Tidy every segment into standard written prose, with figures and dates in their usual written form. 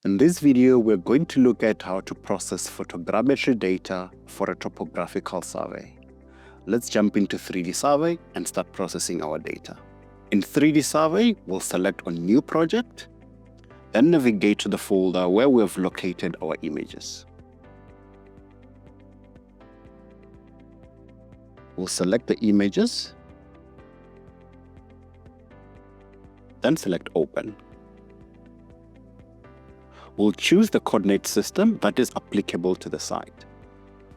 In this video, we're going to look at how to process photogrammetry data for a topographical survey. Let's jump into 3Dsurvey and start processing our data. In 3Dsurvey, we'll select on New Project, then navigate to the folder where we have located our images. We'll select the images, then select Open. We'll choose the coordinate system that is applicable to the site.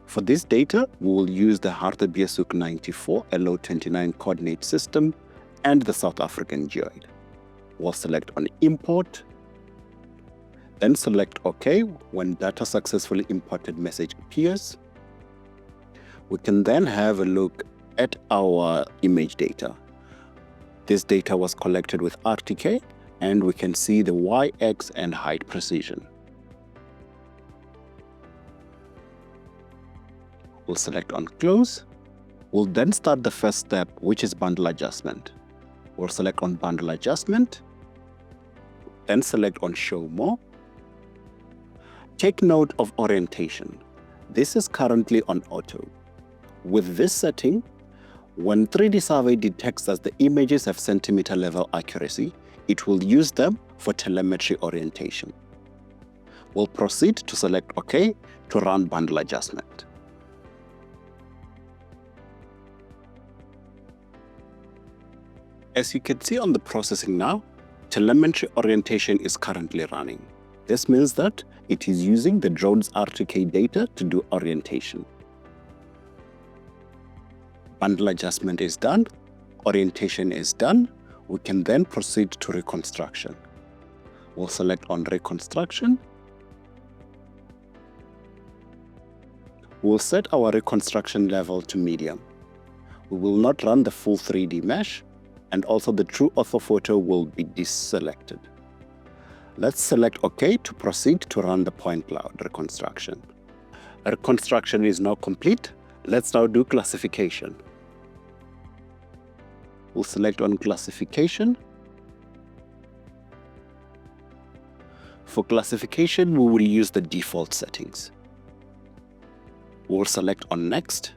For this data, we will use the Hartbeespook 94 LO29 coordinate system and the South African Geoid. We'll select on Import, then select OK when Data Successfully Imported message appears. We can then have a look at our image data. This data was collected with RTK, and we can see the Y, X, and height precision. We'll select on Close. We'll then start the first step, which is bundle adjustment. We'll select on bundle adjustment, then select on Show More. Take note of orientation. This is currently on auto. With this setting, when 3Dsurvey detects that the images have centimeter level accuracy, it will use them for telemetry orientation. We'll proceed to select OK to run bundle adjustment. As you can see on the processing now, telemetry orientation is currently running. This means that it is using the drone's RTK data to do orientation. Bundle adjustment is done, orientation is done. We can then proceed to reconstruction. We'll select on reconstruction. We'll set our reconstruction level to medium. We will not run the full 3D mesh, and also the true orthophoto will be deselected. Let's select OK to proceed to run the point cloud reconstruction. Reconstruction is now complete. Let's now do classification. We'll select on classification. For classification, we will use the default settings. We'll select on Next.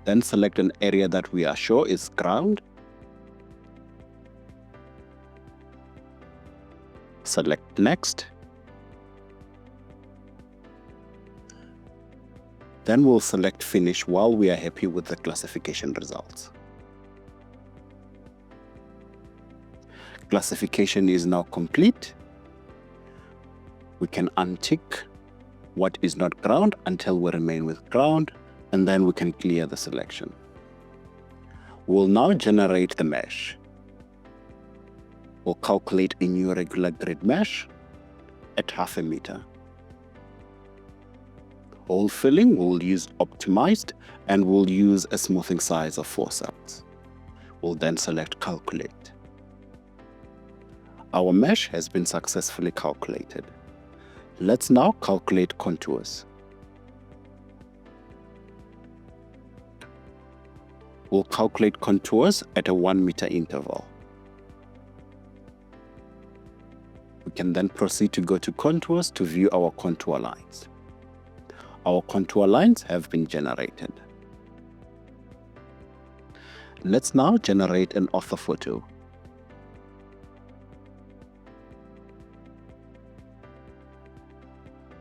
Then select an area that we are sure is ground. Select Next. Then we'll select Finish while we are happy with the classification results. Classification is now complete. We can untick what is not ground until we remain with ground, and then we can clear the selection. We'll now generate the mesh. We'll calculate a new regular grid mesh at 0.5 meter. Hole filling, we'll use optimized, and we'll use a smoothing size of 4 cells. We'll then select calculate. Our mesh has been successfully calculated. Let's now calculate contours. We'll calculate contours at a 1 meter interval. We can then proceed to go to contours to view our contour lines. Our contour lines have been generated. Let's now generate an orthophoto.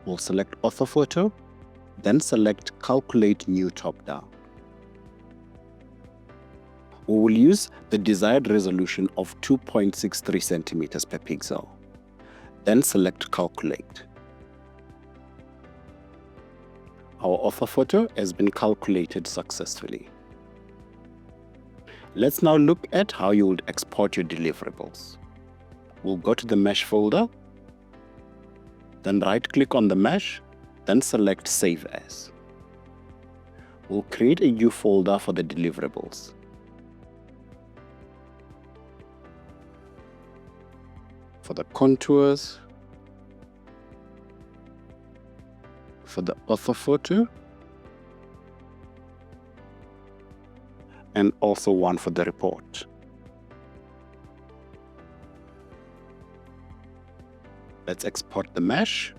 We'll select orthophoto, then select Calculate New Top-Down. We will use the desired resolution of 2.63 centimeters per pixel. Then select Calculate. Our orthophoto has been calculated successfully. Let's now look at how you would export your deliverables. We'll go to the mesh folder, then right-click on the mesh, then select Save As. We'll create a new folder for the deliverables. For the contours, for the orthophoto, and also one for the report. Let's export the mesh.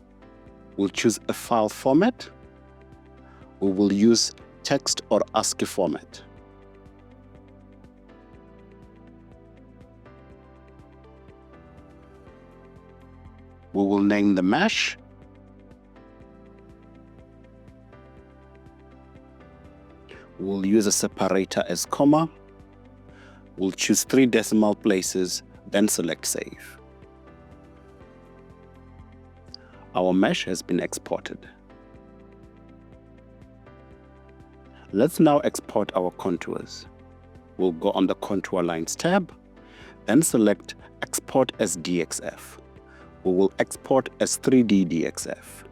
We'll choose a file format. We will use text or ASCII format. We will name the mesh. We'll use a separator as comma. We'll choose 3 decimal places, then select Save. Our mesh has been exported. Let's now export our contours. We'll go on the Contour Lines tab, then select Export as DXF. We will export as 3D DXF.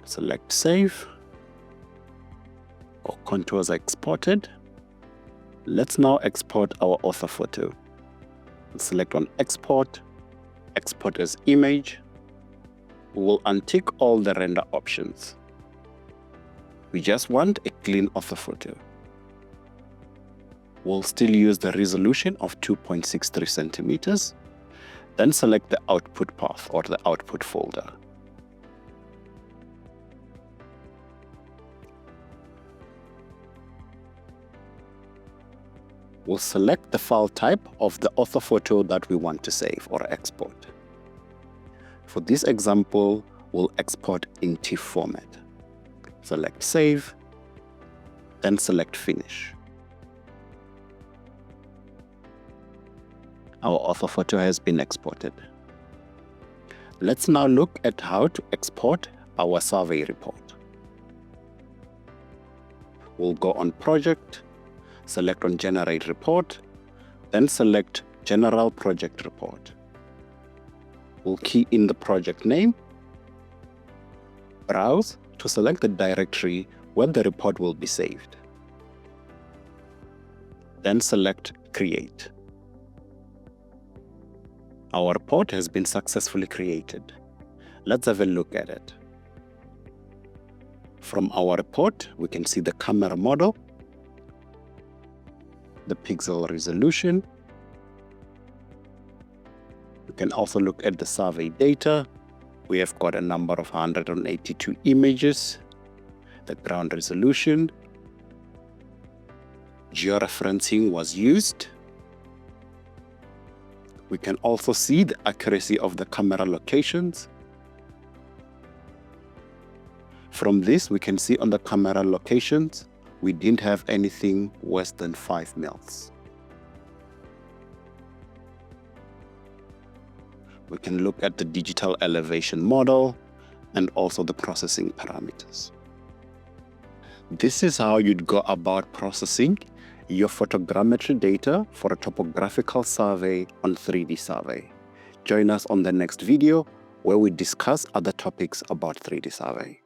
Select Save. Our contours are exported. Let's now export our orthophoto. Select on Export, Export as Image. We will untick all the render options. We just want a clean orthophoto. We'll still use the resolution of 2.63 centimeters, then select the output path or the output folder. We'll select the file type of the orthophoto that we want to save or export. For this example, we'll export in TIFF format. Select Save, then select Finish. Our orthophoto has been exported. Let's now look at how to export our survey report. We'll go on Project, select on Generate Report, then select General Project Report. We'll key in the project name, browse to select the directory where the report will be saved. Then select Create. Our report has been successfully created. Let's have a look at it. From our report, we can see the camera model, the pixel resolution. We can also look at the survey data. We have got a number of 182 images, the ground resolution, georeferencing was used. We can also see the accuracy of the camera locations. From this, we can see on the camera locations, we didn't have anything worse than 5 mils. We can look at the digital elevation model and also the processing parameters. This is how you'd go about processing your photogrammetry data for a topographical survey on 3Dsurvey. Join us on the next video where we discuss other topics about 3Dsurvey.